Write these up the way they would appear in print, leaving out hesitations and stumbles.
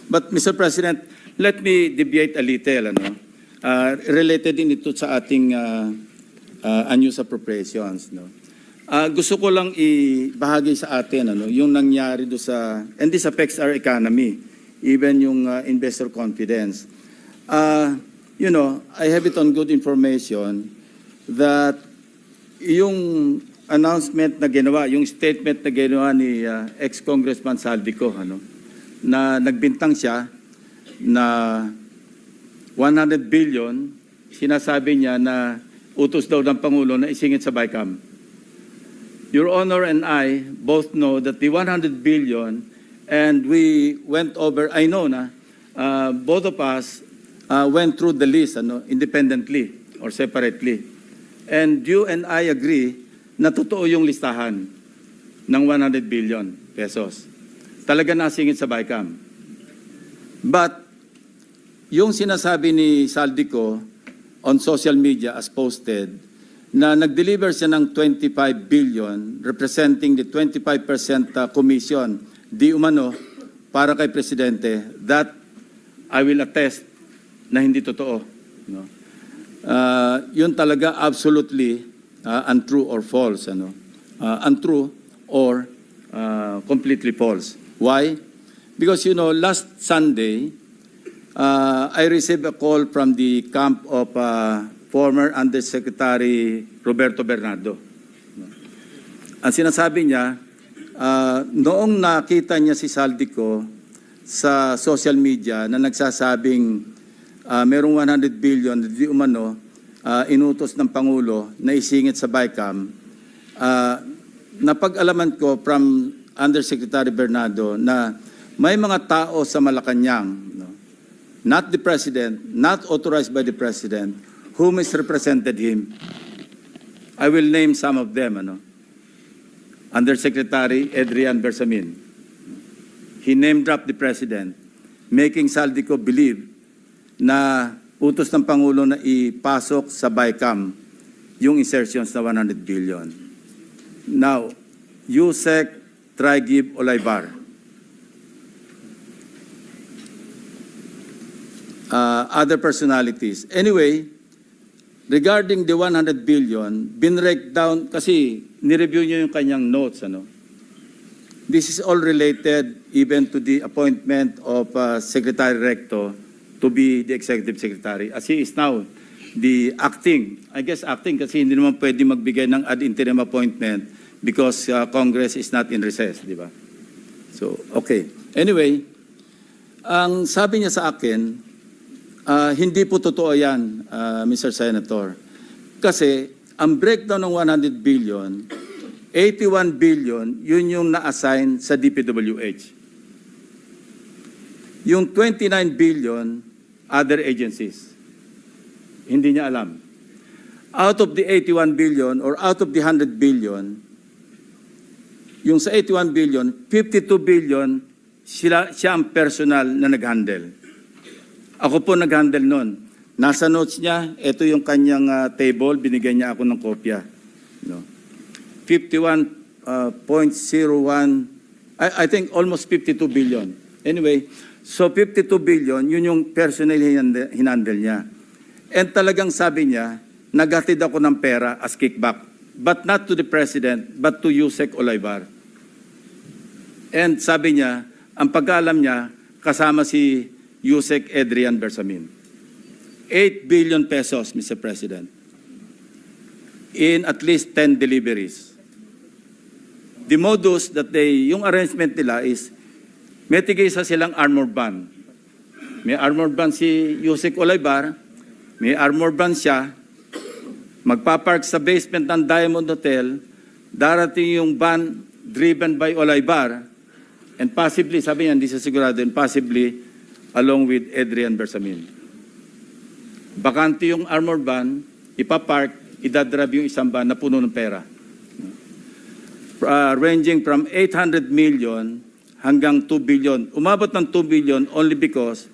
But Mr. President, let me deviate a little, related din ito sa ating unused appropriations. Gusto ko lang ibahagi sa atin yung nangyari do sa, and this affects our economy, even yung investor confidence. You know, I have it on good information that yung announcement na ginawa, yung statement na ginawa ni ex-Congressman Saldico, na nagbintang siya na 100 billion, sinasabi niya na utos daw ng Pangulo na isingit sa BICAM. Your Honor and I both know that the 100 billion, and we went over, I know na, both of us went through the list independently or separately. And you and I agree na totoo yung listahan ng 100 billion pesos. Talaga nasingit sa BICAM. But yung sinasabi ni Saldico on social media as posted na nag-deliver siya ng 25 billion representing the 25% commission di umano para kay Presidente, that I will attest na hindi totoo. Yun talaga absolutely untrue or false. Untrue or completely false. Why? Because, you know, last Sunday, I received a call from the camp of former Undersecretary Roberto Bernardo. Ang sinasabi niya, noong nakita niya si Saldico sa social media na nagsasabing merong 100 billion di umano inutos ng Pangulo na isingit sa BICAM, napag-alaman ko from Undersecretary Bernardo na may mga tao sa Malacanang, not the President, not authorized by the President, who misrepresented him. I will name some of them. Undersecretary Adrian Bersamin. He name-dropped the President, making Saldico believe na utos ng Pangulo na ipasok sa BICAM yung insertions na 100 billion. Now, Yusek Traigib Olaybar. Other personalities. Anyway, regarding the 100 billion, binrake down, kasi nireview niyo yung kanyang notes. This is all related even to the appointment of Secretary Recto to be the Executive Secretary. As he is now the acting, I guess acting kasi hindi naman pwede magbigay ng ad interim appointment because Congress is not in recess, di ba? So, okay. Anyway, ang sabi niya sa akin, hindi po totoo yan, Mr. Senator. Kasi ang breakdown ng 100 billion, 81 billion, yun yung na-assign sa DPWH. Yung 29 billion, other agencies. Hindi niya alam. Out of the 81 billion or out of the 100 billion, yung sa 81 billion, 52 billion, siya ang personal na nag-handle. Ako po nag-handle nun. Nasa notes niya, ito yung kanyang table, binigay niya ako ng kopya. 51.01, I think almost 52 billion. Anyway, so 52 billion, yun yung personal hinandle niya. And talagang sabi niya, naghatid ako ng pera as kickback. But not to the President, but to Yusek Olaybar. And sabi niya, ang pagkaalam niya, kasama si Yusek Adrian Bersamin. 8 billion pesos, Mr. President, in at least 10 deliveries. The modus that yung arrangement nila is, may tigisa silang armored van. May armored van si Yusek Olaybar, may armored van siya, magpapark sa basement ng Diamond Hotel, darating yung van driven by Olaybar, and possibly, sabi niya, hindi siya sigurado, and possibly, along with Adrian Bersamin. Bakante yung armored van, ipapark, idadrab yung isang van na puno ng pera. Ranging from 800 million hanggang 2 billion. Umabot ng 2 billion only because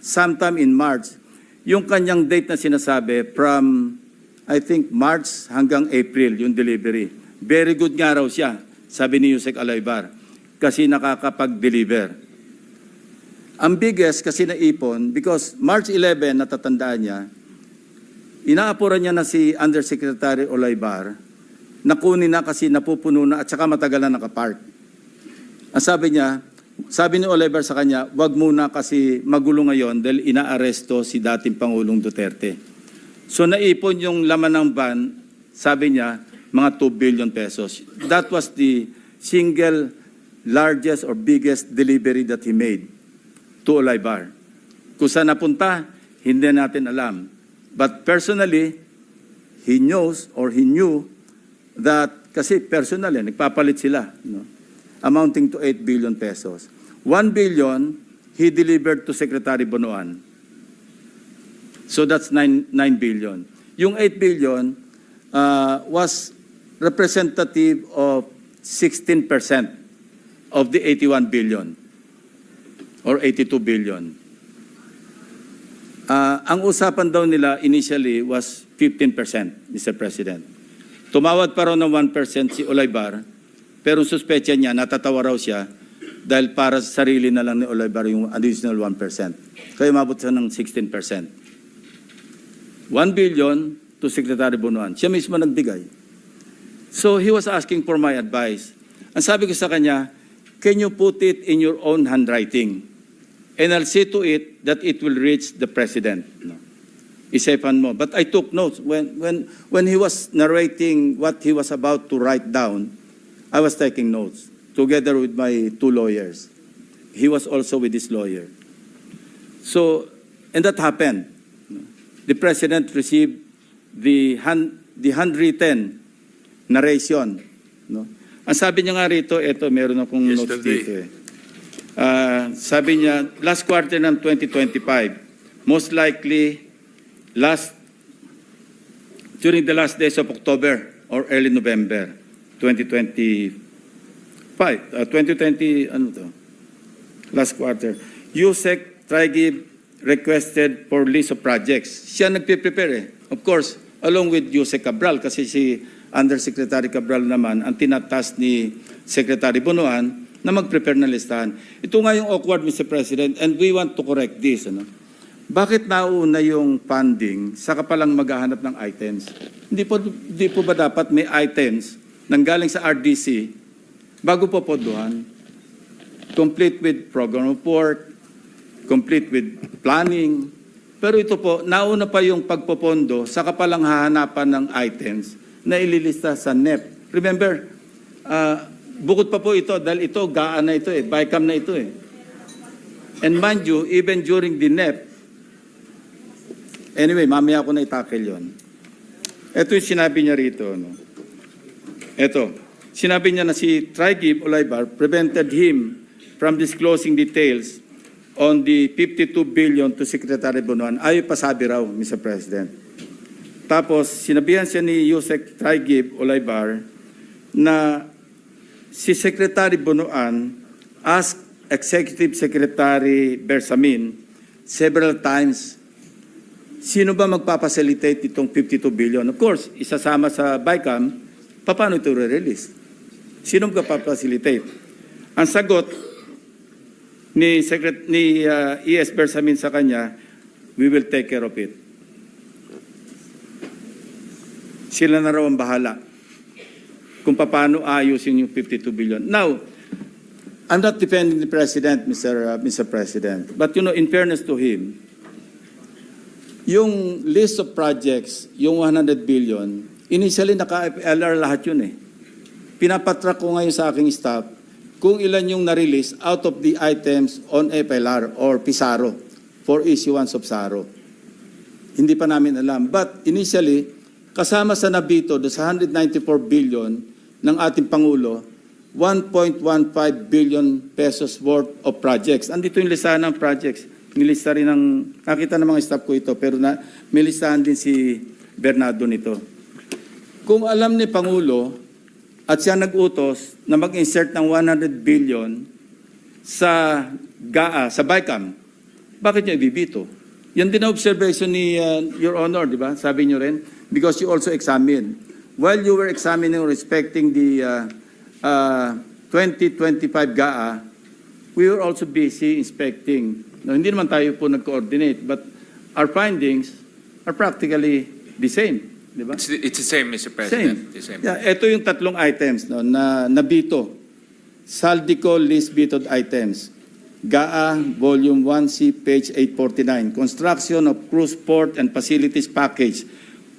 sometime in March, yung kanyang date na sinasabi from, I think, March hanggang April, yung delivery. Very good nga raw siya, sabi ni Yusek Olaybar, kasi nakakapag-deliver. Ang biggest kasi naipon, because March 11, natatandaan niya, inaapuran niya na si Undersecretary Olaybar, nakunin na kasi napupuno na at saka matagal na nakapark. Ang sabi ni Olaybar sa kanya, wag muna kasi magulo ngayon dahil inaaresto si dating Pangulong Duterte. So naipon yung laman ng van, sabi niya, mga 2 billion pesos. That was the single largest or biggest delivery that he made to Olaybar. Kung saan napunta, hindi natin alam. But personally, he knows or he knew that, kasi personally, nagpapalit sila, no? Amounting to 8 billion pesos. 1 billion, he delivered to Secretary Bonoan. So that's 9 billion. Yung 8 billion was representative of 16% of the 81 billion or 82 billion. Ang usapan daw nila initially was 15%, Mr. President. Tumawad pa raw ng 1% si Olaybar, pero suspecha niya, natatawa raw siya dahil para sa sarili na lang ni Olaybar yung additional 1%. Kaya umabot siya ng 16%. 1 billion to Secretary Bonoan. Siya mismo nagbigay. So he was asking for my advice. Ang sabi ko sa kanya, can you put it in your own handwriting? And I'll see to it that it will reach the President. No. Isipan mo. But I took notes. When he was narrating what he was about to write down, I was taking notes together with my 2 lawyers. He was also with his lawyer. So, and that happened. The President received the handwritten narration. No? Ang sabi niya nga rito, eto, meron akong notes dito eh. Sabi niya, last quarter ng 2025, most likely during the last days of October or early November 2020, ano to? Last quarter. USEC Trigib requested for list of projects. Siya nagpe-prepare eh. Of course, along with USEC Cabral, kasi si Undersecretary Cabral naman ang tinatas ni Secretary Bonoan na mag-prepare na listahan. Ito nga yung awkward, Mr. President, and we want to correct this. Ano? Bakit nauna yung funding saka palang maghahanap ng items? Hindi po ba dapat may items nanggaling sa RDC bago po podohan? Complete with program report, complete with planning. Pero ito po, nauna pa yung pagpopondo saka palang hahanapan ng items na ililista sa NEP. Remember, bukod pa po ito, dahil ito, gaan na ito eh, BICAM na ito eh. And mind you, even during the NEP, anyway, mamaya ako na itakil yun. Ito yung sinabi niya rito. No? Ito, sinabi niya na si Trigib Olaybar prevented him from disclosing details on the 52 billion to Secretary Bonoan. Ayaw pa sabi raw, Mr. President. Tapos, sinabihan siya ni Yusek Trigib Olaybar na si Secretary Bonoan asked Executive Secretary Bersamin several times, sino ba magpapacilitate itong 52 billion? Of course, isasama sa BICAM, paano ito re-release? Sino magpapacilitate? Ang sagot ni ES Bersamin sa kanya, we will take care of it. Sila na raw ang bahala kung paano ayusin yung 52 billion. Now, I'm not defending the President, Mr. President, but you know, in fairness to him, yung list of projects, yung 100 billion, initially naka-FLR lahat yun eh. Pinapatrack ko ngayon sa aking staff kung ilan yung na-release out of the items on FLR or PISARO for issuance of SARO. Hindi pa namin alam. But initially, kasama sa nabito do sa 194 billion ng ating Pangulo, 1.15 billion pesos worth of projects. Andito yung listahan ng projects. Nilista rin ng, nakita ng mga staff ko ito, pero may listahan din si Bernardo nito. Kung alam ni Pangulo at siya nag-utos na mag-insert ng 100 billion sa GAA, sa BICAM, bakit niya ibibito? Yan din ang observation ni Your Honor, di ba? Sabi niyo rin, because you also examined. While you were examining respecting the 2025 GAA, we were also busy inspecting No, hindi naman tayo po nag-coordinate, but our findings are practically the same. Di ba? It's the same, Mr. President. The same. Yeah, ito yung tatlong items no, na nabito. Saldico list vetoed items. GAA Volume 1C, page 849. Construction of cruise port and facilities package,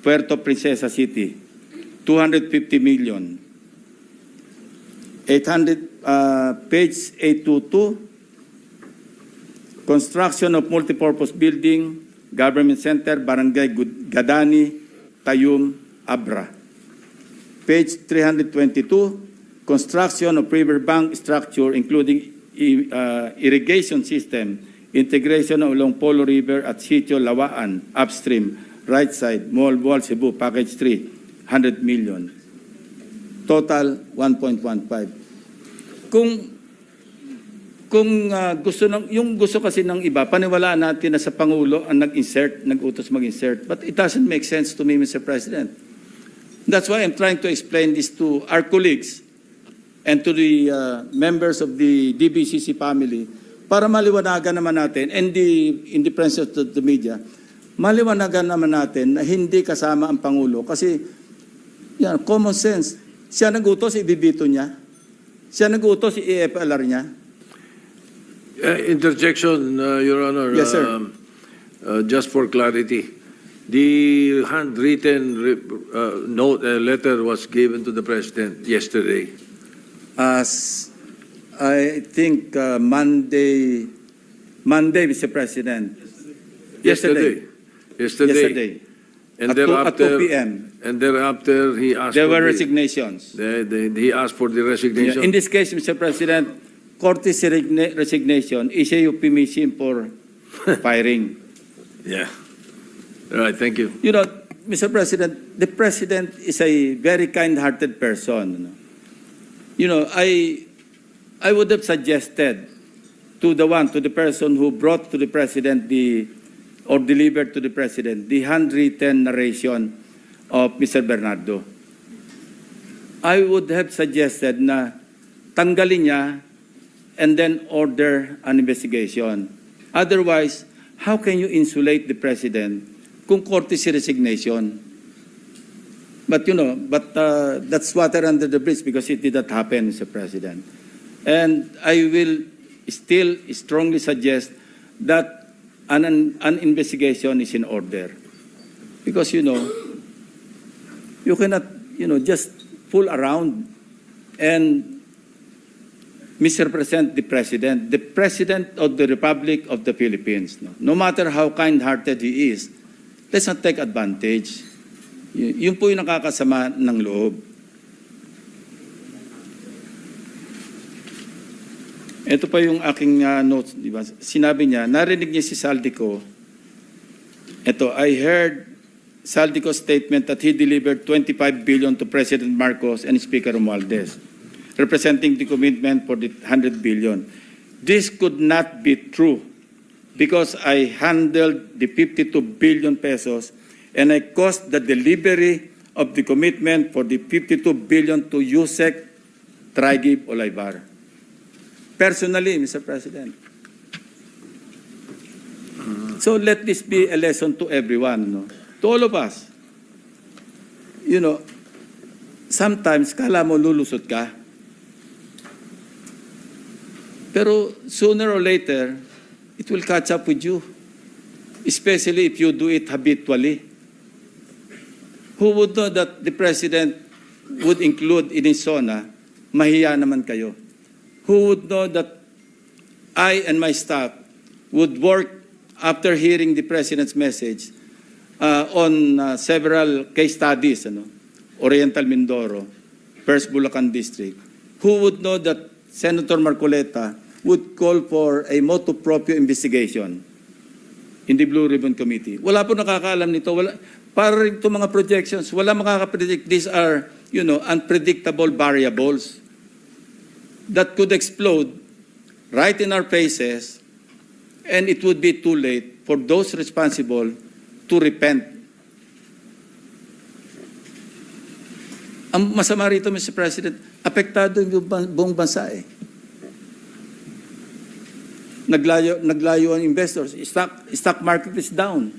Puerto Princesa City. 250 million. 800, page 822. Construction of multipurpose building, government center, Barangay Gadani, Tayum, Abra. Page 322, construction of riverbank structure including irrigation system, integration along Polo River at Sitio Lawaan, upstream, right side, Mall Cebu, package 3, 100 million. Total, 1.15. Kung yung gusto kasi ng iba, paniwalaan natin na sa Pangulo ang nag-utos mag-insert. But it doesn't make sense to me, Mr. President. That's why I'm trying to explain this to our colleagues and to the members of the DBCC family para maliwanagan naman natin, and in the presence of the media, maliwanagan naman natin na hindi kasama ang Pangulo. Kasi, yan, common sense. Siya nag-utos, ibibito niya. Siya nag-utos, i-EFLR niya. Interjection, Your Honor. Yes, sir. Just for clarity, the handwritten letter was given to the President yesterday. As I think Monday, Mr. President. Yesterday. And At thereafter, 2 p.m. And thereafter, he asked There for were the- resignations. he asked for the resignation. In this case, Mr. President, courtesy resignation is a euphemism for firing. Yeah. All right, thank you. You know, Mr. President, the President is a very kind-hearted person. You know, I would have suggested to the person who brought to the President or delivered to the President the handwritten narration of Mr. Bernardo. I would have suggested na tanggalin niya and then order an investigation. Otherwise, how can you insulate the President kung courtesy resignation? But that's water under the bridge because it did not happen, Mr. President. And I will still strongly suggest that an investigation is in order. Because, you cannot, just fool around and misrepresent the President of the Republic of the Philippines. No matter how kind-hearted he is, let's not take advantage. Yun po yung nakakasama ng loob. Ito pa yung aking notes, di ba? Sinabi niya, narinig niya si Saldico. Ito, I heard Saldico's statement that he delivered 25 billion to President Marcos and Speaker Romualdez, representing the commitment for the 100 billion. This could not be true because I handled the 52 billion pesos and I caused the delivery of the commitment for the 52 billion to Yusek Traigib Olaybar. Personally, Mr. President. So let this be a lesson to everyone, to all of us. Sometimes kala mo lulusot ka. Pero sooner or later, it will catch up with you. Especially if you do it habitually. Who would know that the President would include in his zona, mahiya naman kayo? Who would know that I and my staff would work after hearing the President's message on several case studies, Oriental Mindoro, First Bulacan District. Who would know that Senator Marcoleta would call for a motu proprio investigation in the Blue Ribbon Committee? Wala po nakakaalam nito. Para rin itong mga projections, wala makakapredict. These are, unpredictable variables that could explode right in our faces, and it would be too late for those responsible to repent. Ang masama rito, Mr. President, apektado yung buong bansa . naglayo ang investors. Stock market is down.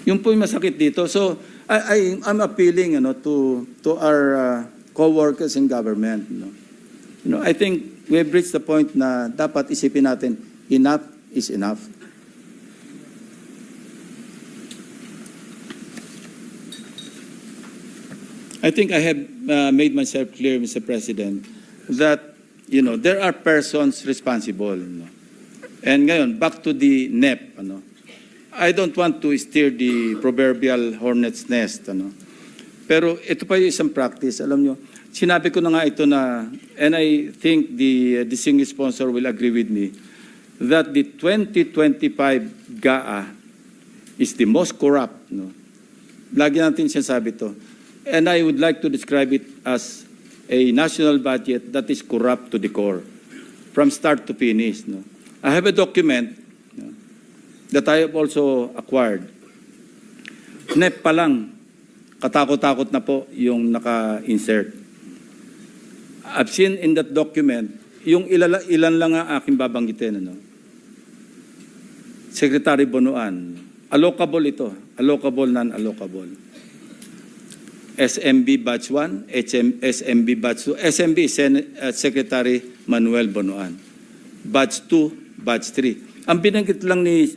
Yun po yung masakit dito. So, I'm appealing to our co-workers in government. I think we've reached the point na dapat isipin natin, enough is enough. I think I have made myself clear, Mr. President, that there are persons responsible. And ngayon, back to the NEP. I don't want to steer the proverbial hornet's nest. Pero ito pa yung isang practice. Alam nyo, sinabi ko na nga ito na, and I think the distinguished sponsor will agree with me, that the 2025 GAA is the most corrupt. Lagi natin sinasabi ito. And I would like to describe it as a national budget that is corrupt to the core, from start to finish. I have a document that I have also acquired. NEP pa lang, katakot-takot na po yung naka-insert. I've seen in that document, yung ilan lang ang aking babanggitin. Secretary Bonoan, allocable ito, allocable, non-allocable. SMB Batch 1, SMB Batch 2. SMB is Secretary Manuel Bonoan. Batch 2, Batch 3. Ang binanggit lang ni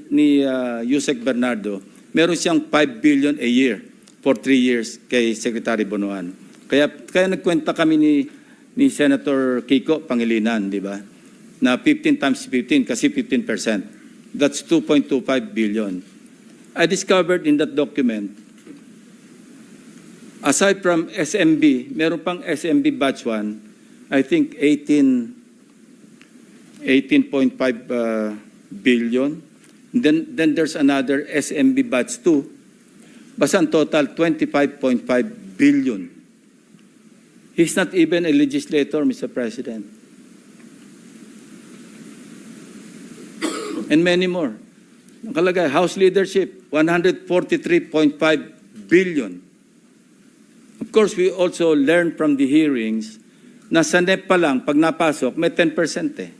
Yusek Bernardo, meron siyang 5 billion a year for 3 years kay Secretary Bonoan. Kaya nagkwenta kami ni Senator Kiko Pangilinan, di ba? Na 15 times 15 kasi 15%. That's 2.25 billion. I discovered in that document, aside from SMB, meron pang SMB Batch 1, I think 18.5 billion. Then there's another SMB Batch 2. Basta ang total, 25.5 billion. He's not even a legislator, Mr. President. And many more. Nakalagay, House Leadership, 143.5 billion. Of course, we also learned from the hearings na sa NEP pa lang, pag napasok, may 10% eh.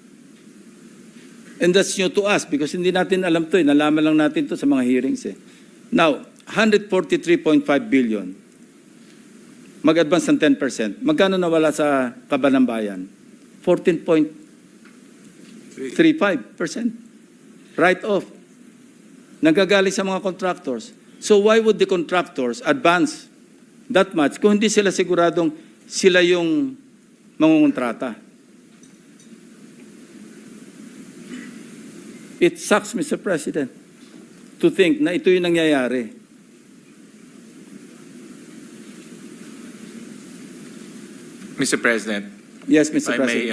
And that's new to us because hindi natin alam to eh. Nalaman lang natin to sa mga hearings eh. Now, 143.5 billion. Mag-advance ng 10%. Magkano nawala sa Kaban ng Bayan? 14.35%. Write-off. Nagagaling sa mga contractors. So why would the contractors advance that much kung hindi sila siguradong sila yung mangungontrata? It sucks, Mr. President, to think na ito yung nangyayari. Mr. President. Yes, Mr. If I may,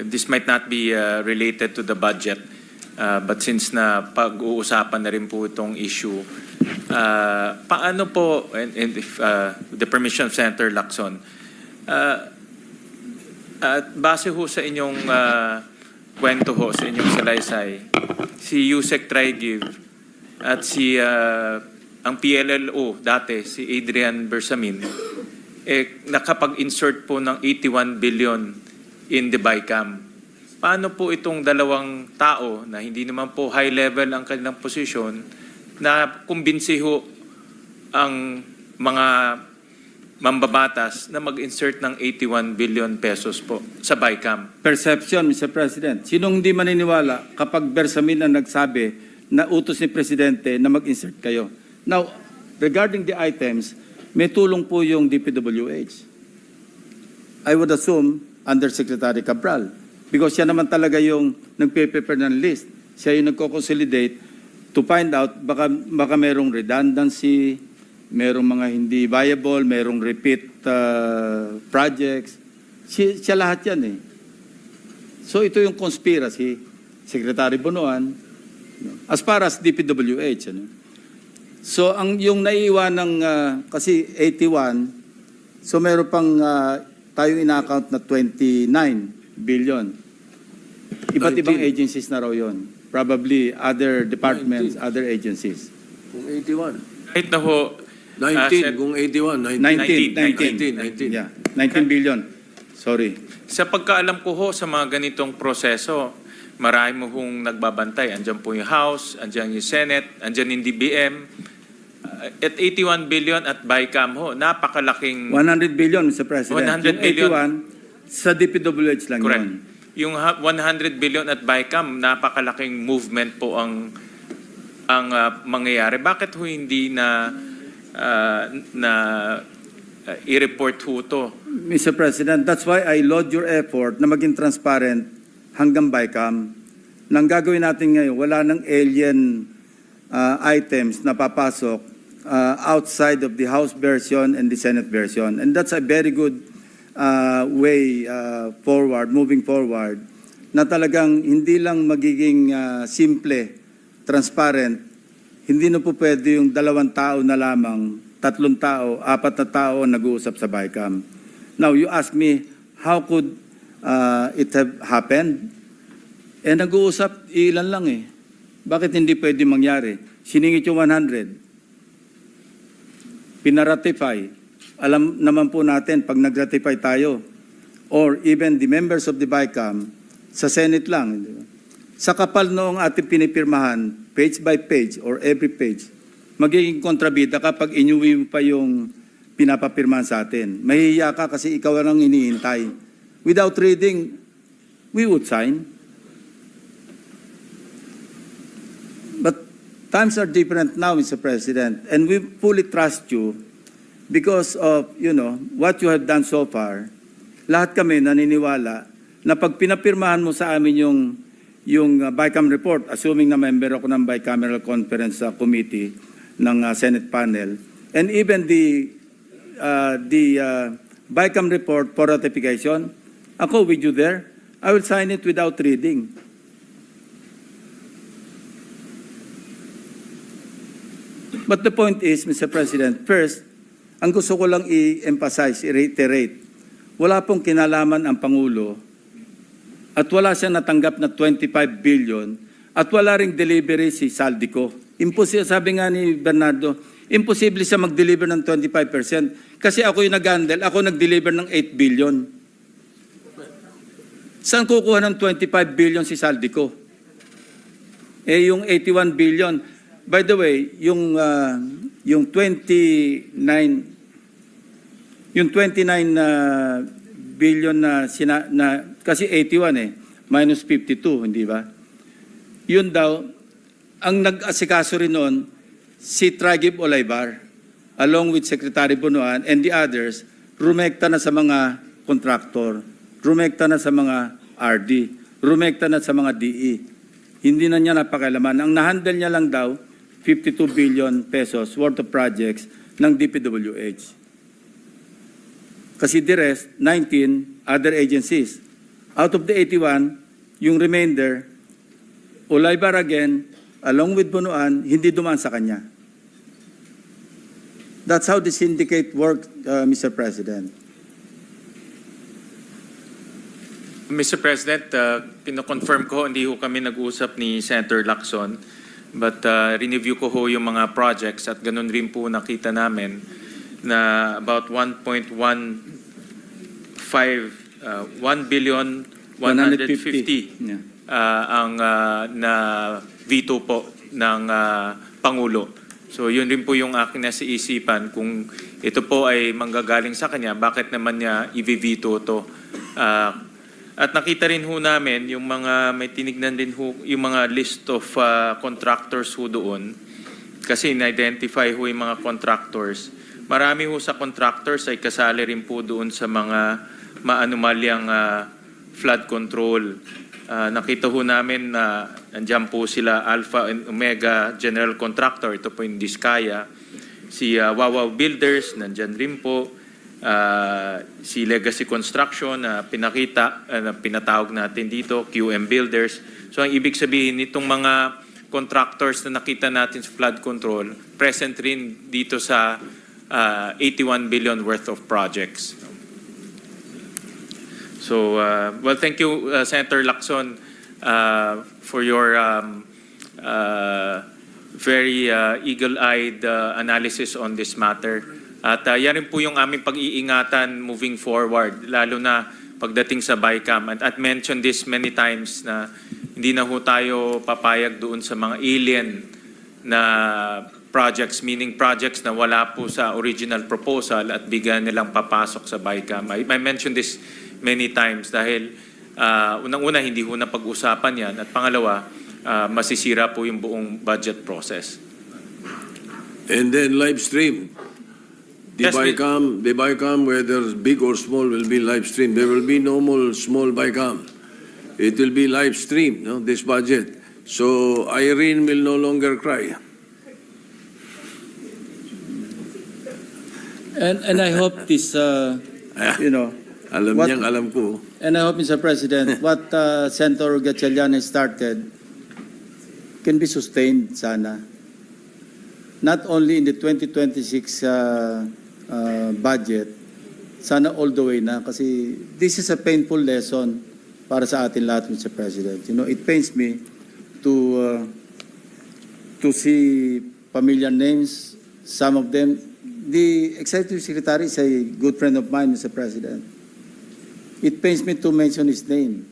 this might not be related to the budget, but since na pag-uusapan na rin po itong issue, paano po, and if the permission of Senator Lacson, base ho sa inyong kwento ho, sa inyong salaysay, si Yusek Trigive at si ang PLLO dati, si Adrian Bersamin, nakapag-insert po ng 81 billion in the BICAM. Paano po itong dalawang tao na hindi naman po high level ang kanilang posisyon na kumbinsi ho ang mga mambabatas na mag-insert ng 81 billion pesos po sa BICAM? Perception, Mr. President. Sinong hindi maniniwala kapag Bersamin na nagsabi na utos ni Presidente na mag-insert kayo? Now, regarding the items, may tulong po yung DPWH. I would assume under Secretary Cabral because siya naman talaga yung nagpe-prepare ng list. Siya yung nagko-consolidate to find out baka merong redundancy, merong mga hindi viable, merong repeat projects. Siya lahat yan eh. So ito yung conspiracy, Secretary Bonoan, as far as DPWH. So yung naiiwan ng, kasi 81, so meron pang tayong ina-account na 29 billion. Iba't ibang agencies na raw yun. Probably other departments, 19. Other agencies. Kung 81. Kahit na ho, 19, kung 81, 19. 19. Yeah, 19 billion. Sorry. Sa pagkaalam ko ho sa mga ganitong proseso, marami mo hong nagbabantay. Andyan po yung House, andyan yung Senate, andyan yung DBM. At 81 billion at BICAM ho, napakalaking... 100 billion, Mr. President. 100 billion. Yung 81, sa DPWH lang Correct. yun. Yung 100 billion at BICAM, napakalaking movement po ang mangyayari. Bakit ho hindi na i-report ho to? Mr. President, that's why I laud your effort na maging transparent hanggang BICAM. Nang gagawin natin ngayon, wala nang alien items na papasok outside of the House version and the Senate version. And that's a very good way forward, moving forward, na talagang hindi lang magiging simple, transparent, hindi na po pwede yung 2 tao na lamang, 3 tao, 4 na tao nag-uusap sa BICAM. Now, you ask me, how could it have happened? Eh, nag-uusap, ilan lang eh. Bakit hindi pwede mangyari? Siningit yung 100. Pinaratify. Alam naman po natin, pag nag-ratify tayo, or even the members of the BICAM, sa Senate lang, di ba? Sa kapal noong ating pinipirmahan, page by page or every page, magiging kontrabida kapag inyuwi mo pa yung pinapapirmahan sa atin. Mahihiya ka kasi ikaw lang iniintay. Without reading, we would sign. But times are different now, Mr. President, and we fully trust you because of, what you have done so far. Lahat kami naniniwala na pag pinapirmahan mo sa amin yung BICAM report, assuming na member ako ng Bicameral Conference Committee ng Senate panel, and even the BICAM report for ratification, ako with you there, I will sign it without reading. But the point is, Mr. President, first, ang gusto ko lang i-emphasize, i-reiterate, wala pong kinalaman ang Pangulo at wala siyang natanggap na 25 billion at wala ring delivery si Saldico. Imposible, sabi nga ni Bernardo, imposible siya mag-deliver ng 25% kasi ako yung nag-handle, ako nag-deliver ng 8 billion. Saan kukuha ng 25 billion si Saldico? Eh yung 81 billion, by the way, yung 29 billion na kasi 81 minus 52, hindi ba? Yun daw, ang nag-asikaso rin noon, si Tragib Olaybar, along with Secretary Bunuan and the others, rumekta na sa mga kontraktor, rumekta na sa mga RD, rumekta na sa mga DE. Hindi na niya napakailaman. Ang nahandle niya lang daw, 52 billion pesos worth of projects ng DPWH. Kasi the rest, 19 other agencies. Out of the 81, yung remainder, Olaybar again, along with Bunuan, hindi dumaan sa kanya. That's how the syndicate works, Mr. President. Mr. President, kino-confirm ko, hindi ho kami nag-usap ni Senator Lacson, but rineview ko ho yung mga projects at ganun rin po nakita namin na about 1.1 billion 150 ang na veto po ng Pangulo. So yun rin po yung aking nasa isipan kung ito po ay manggagaling sa kanya, bakit naman niya i-veto to? At nakita rin ho namin yung mga may tinignan din ho yung mga list of contractors ho doon kasi na-identify ho yung mga contractors. Marami ho sa contractors ay kasali rin po doon sa mga maanumalyang flood control. Nakita ho namin na nandiyan po sila Alpha and Omega General Contractor, ito po yung Diskaya. Si Wawaw Builders, nandiyan rin po. Si Legacy Construction na pinatawag natin dito, QM Builders. So ang ibig sabihin nitong mga contractors na nakita natin sa flood control, present rin dito sa 81 billion worth of projects. So, well, thank you, Senator Lacson, for your very eagle-eyed analysis on this matter. At yan rin po yung aming pag-iingatan moving forward, lalo na pagdating sa BICAM. At mentioned this many times na hindi na ho tayo papayag doon sa mga alien na projects, meaning projects na wala po sa original proposal at bigyan nilang papasok sa BICAM. I mentioned this many times dahil unang-una hindi ho na pag-usapan yan at pangalawa, masisira po yung buong budget process. And then live stream. The Yes, BICAM, whether big or small, will be live stream. There will be no more small BICAM. It will be live stream, no, this budget. So Irene will no longer cry. And I hope this, you know, Alam What- niyang alam ko. and I hope, Mr. President, what Senator Gatchalian has started can be sustained sana. Not only in the 2026 budget, sana all the way na. Kasi this is a painful lesson para sa atin lahat, Mr. President. You know, it pains me to see familiar names, some of them. The Executive Secretary is a good friend of mine, Mr. President. It pains me to mention his name.